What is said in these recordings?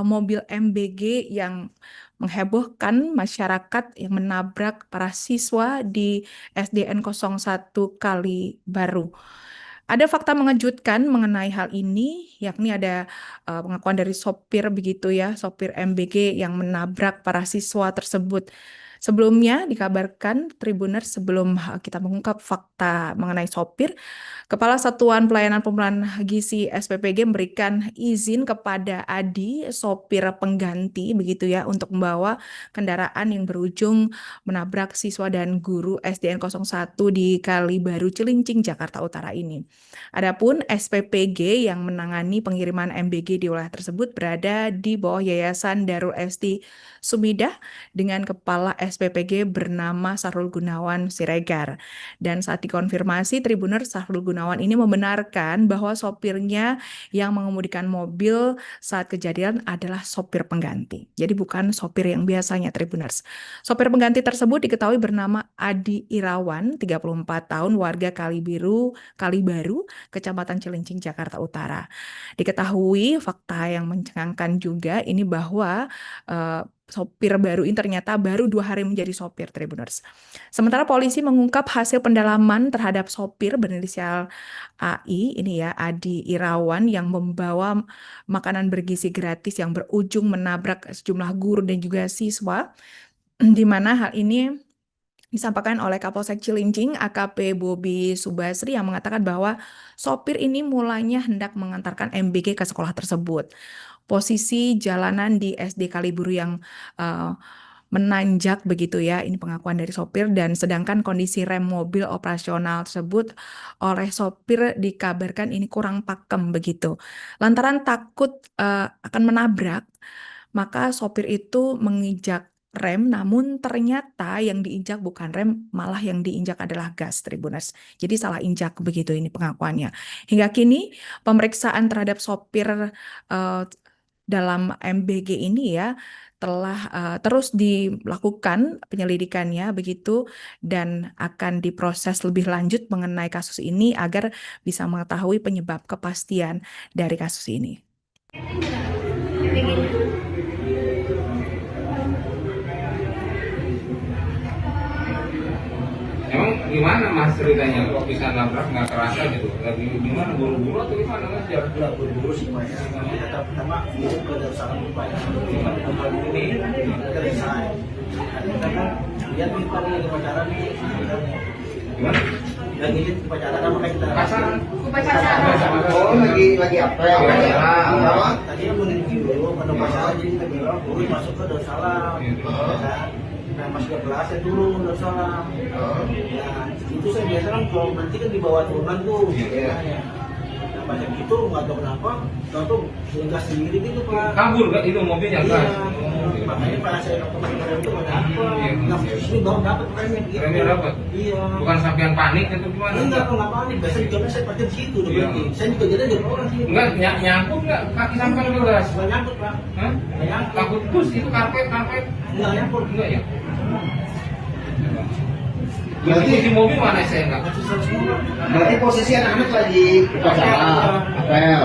mobil MBG yang menghebohkan masyarakat yang menabrak para siswa di SDN 01 Kalibaru. Ada fakta mengejutkan mengenai hal ini, yakni ada pengakuan dari sopir begitu ya, sopir MBG yang menabrak para siswa tersebut. Sebelumnya dikabarkan Tribuners sebelum kita mengungkap fakta mengenai sopir, Kepala Satuan Pelayanan Pemulihan Gizi SPPG memberikan izin kepada Adi, sopir pengganti begitu ya, untuk membawa kendaraan yang berujung menabrak siswa dan guru SDN 01 di Kalibaru, Cilincing, Jakarta Utara ini. Adapun SPPG yang menangani pengiriman MBG di wilayah tersebut berada di bawah Yayasan Darul Esti Sumidah dengan Kepala SPPG bernama Sahrul Gunawan Siregar. Dan saat dikonfirmasi, Tribuner Sahrul Gunawan ini membenarkan bahwa sopirnya yang mengemudikan mobil saat kejadian adalah sopir pengganti. Jadi bukan sopir yang biasanya, Tribuners. Sopir pengganti tersebut diketahui bernama Adi Irawan, 34 tahun, warga Kalibaru, Kecamatan Cilincing, Jakarta Utara. Diketahui fakta yang mencengangkan juga ini bahwa sopir baru ini ternyata baru 2 hari menjadi sopir, Tribuners. Sementara polisi mengungkap hasil pendalaman terhadap sopir berinisial AI, ini ya, Adi Irawan yang membawa makanan bergizi gratis yang berujung menabrak sejumlah guru dan juga siswa, di mana hal ini disampaikan oleh Kapolsek Cilincing AKP Bobi Subasri yang mengatakan bahwa sopir ini mulanya hendak mengantarkan MBG ke sekolah tersebut. Posisi jalanan di SD Kalibaru yang uh, menanjak begitu ya, ini pengakuan dari sopir, dan sedangkan kondisi rem mobil operasional tersebut oleh sopir dikabarkan ini kurang pakem begitu. Lantaran takut akan menabrak, maka sopir itu menginjak rem, namun ternyata yang diinjak bukan rem, malah yang diinjak adalah gas, Tribuners. Jadi salah injak begitu ini pengakuannya. Hingga kini pemeriksaan terhadap sopir dalam MBG ini ya telah terus dilakukan penyelidikannya begitu, dan akan diproses lebih lanjut mengenai kasus ini agar bisa mengetahui penyebab kepastian dari kasus ini. Emang gimana mas ceritanya kok bisa nabrak nggak kerasa gitu? Lagi gimana, buru-buru atau gimana mas? Nggak buru-buru sih Pak ya. Nanti kata pertama itu ke Darussalam Pak ya. Ini kita desain. Kita kan lihat nih Pak lagi pacaran nih. Gimana? Lagi pacaran makanya kita Pacaran? Oh, lagi apa ya? Tadi kan mau nunggu dulu, pada pacaran jadi kita bilang dulu masuk ke Darussalam. Nah, pas ke kelas saya turun Darussalam. Nah, itu saya biasa kan kalau nanti kan dibawa turunan tuh. Nah, pas gitu nggak tahu kenapa, tahu gas sendiri gitu Pak. Kabur gak itu mobilnya Iya, kan? makanya pas saya ke kemarin itu nggak dapat. Nah, sini baru dapat remnya gitu. Remnya dapat? Iya. Bukan sampean panik atau gimana? Enggak panik. Biasanya juga saya parkir di situ, Iya. berarti. Saya juga jadi ada orang sih. Enggak, nyangkut nggak kaki sampean ke gas? Nggak nyangkut Pak. Hah? Nggak nyangkut. Takut terus itu karpet? Nggak nyangkut. Enggak ya? Kunci mobil mana saya enggak? Berarti posisi anak-anak lagi upacara apel.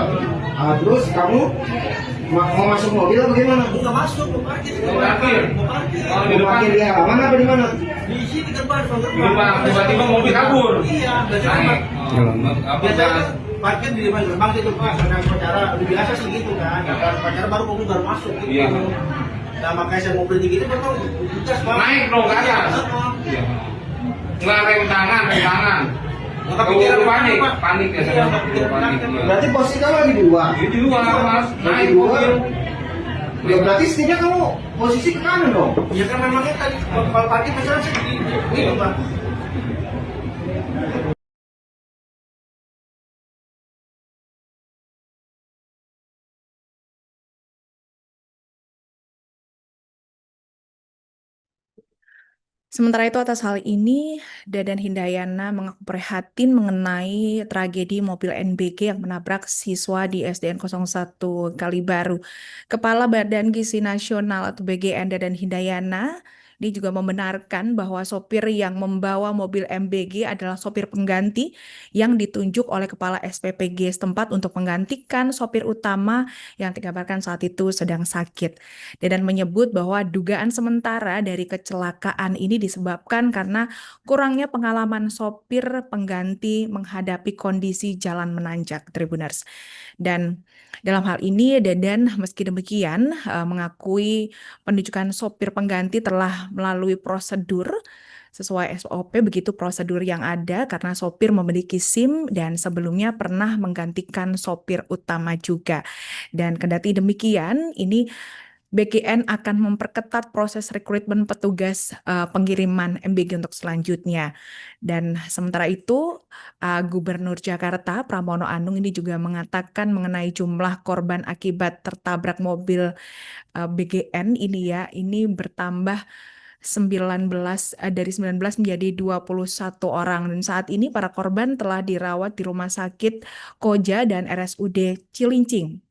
Terus kamu mau masuk mobil atau gimana? Nggak masuk, mau parkir. Mau parkir? Mau parkir. Oh, di Mau depan. parkir di halaman apa di mana? Di sini gerbang. Di depan, tiba-tiba mobil kabur. Iya, biasanya Naik. Apa biasanya Mas? parkir di depan gerbang gitu Pak, karena pacara lebih biasa sih gitu kan. Nah, pacara baru mobil baru masuk gitu. Iya. Nah, makanya saya mobil digini memang gas Pak. Naik dong ke atas. Iya. Nggak rem tangan. Nggak kepikiran panik, Pak. panik ya Iya, saya. nggak kepikiran Panik. Pak. Iya. Berarti posisi kamu lagi di luar. Di luar mas, Lagi naik di luar. mobil. Ya berarti setidaknya kamu posisi ke kanan dong. Ya kan memangnya tadi kalau parkir misalnya saya gitu Pak. Sementara itu atas hal ini, Dadan Hindayana mengaku prihatin mengenai tragedi mobil NBG yang menabrak siswa di SDN 01 Kalibaru. Kepala Badan Gizi Nasional atau BGN Dadan Hindayana Dia juga membenarkan bahwa sopir yang membawa mobil MBG adalah sopir pengganti yang ditunjuk oleh Kepala SPPG setempat untuk menggantikan sopir utama yang dikabarkan saat itu sedang sakit. Dan menyebut bahwa dugaan sementara dari kecelakaan ini disebabkan karena kurangnya pengalaman sopir pengganti menghadapi kondisi jalan menanjak, Tribuners. Dan dalam hal ini, Dadan meski demikian mengakui penunjukan sopir pengganti telah melalui prosedur sesuai SOP, begitu prosedur yang ada karena sopir memiliki SIM dan sebelumnya pernah menggantikan sopir utama juga. Dan kendati demikian, ini BGN akan memperketat proses rekrutmen petugas pengiriman MBG untuk selanjutnya. Dan sementara itu, Gubernur Jakarta Pramono Anung ini juga mengatakan mengenai jumlah korban akibat tertabrak mobil BGN ini ya, ini bertambah 19 dari 19 menjadi 21 orang. Dan saat ini para korban telah dirawat di Rumah Sakit Koja dan RSUD Cilincing.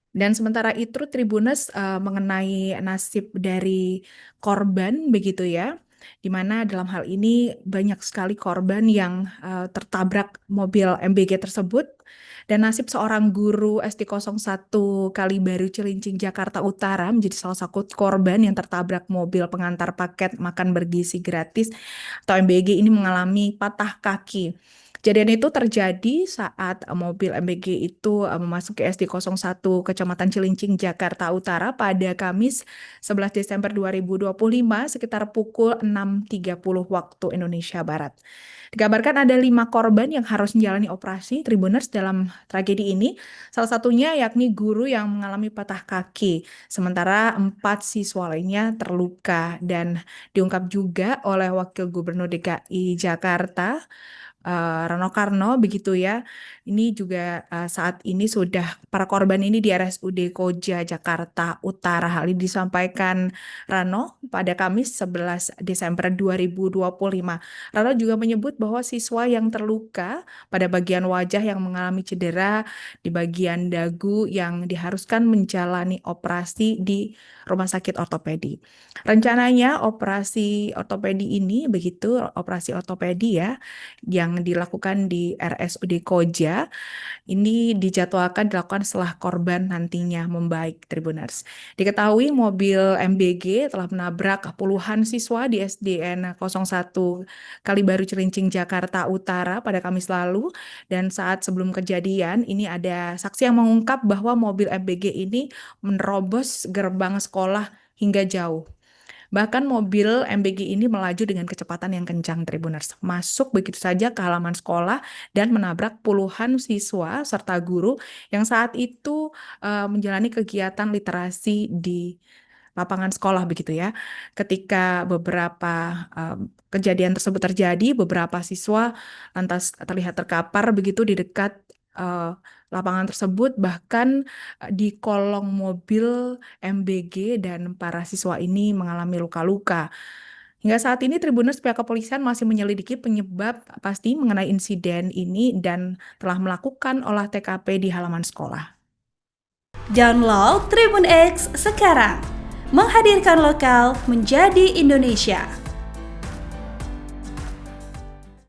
Dan sementara itu Tribuners mengenai nasib dari korban begitu ya, di mana dalam hal ini banyak sekali korban yang tertabrak mobil MBG tersebut. Dan nasib seorang guru SD01 Kalibaru Cilincing Jakarta Utara menjadi salah satu korban yang tertabrak mobil pengantar paket makan bergizi gratis atau MBG ini mengalami patah kaki. Kejadian itu terjadi saat mobil MBG itu memasuki SD01 Kecamatan Cilincing, Jakarta Utara pada Kamis 11 Desember 2025 sekitar pukul 6.30 waktu Indonesia Barat. Dikabarkan ada 5 korban yang harus menjalani operasi Tribuners dalam tragedi ini. Salah satunya yakni guru yang mengalami patah kaki, sementara 4 siswa lainnya terluka. Dan diungkap juga oleh Wakil Gubernur DKI Jakarta, Rano Karno begitu ya. Ini juga saat ini sudah para korban ini di RSUD Koja Jakarta Utara. Hal ini disampaikan Rano pada Kamis 11 Desember 2025. Rano juga menyebut bahwa siswa yang terluka pada bagian wajah yang mengalami cedera di bagian dagu yang diharuskan menjalani operasi di Rumah Sakit Ortopedi. Rencananya operasi ortopedi ini begitu, operasi ortopedi ya, yang dilakukan di RSUD Koja ini dijadwalkan dilakukan setelah korban nantinya membaik, Tribuners. Diketahui mobil MBG telah menabrak puluhan siswa di SDN 01 Kalibaru Cilincing Jakarta Utara pada Kamis lalu, dan saat sebelum kejadian ini ada saksi yang mengungkap bahwa mobil MBG ini menerobos gerbang sekolah hingga jauh. Bahkan mobil MBG ini melaju dengan kecepatan yang kencang, Tribuners. Masuk begitu saja ke halaman sekolah dan menabrak puluhan siswa serta guru yang saat itu menjalani kegiatan literasi di lapangan sekolah begitu ya. Ketika beberapa kejadian tersebut terjadi, beberapa siswa lantas terlihat terkapar begitu di dekat lapangan tersebut, bahkan di kolong mobil MBG, dan para siswa ini mengalami luka-luka. Hingga saat ini Tribuners pihak kepolisian masih menyelidiki penyebab pasti mengenai insiden ini dan telah melakukan olah TKP di halaman sekolah. Download Tribun X sekarang, menghadirkan lokal menjadi Indonesia.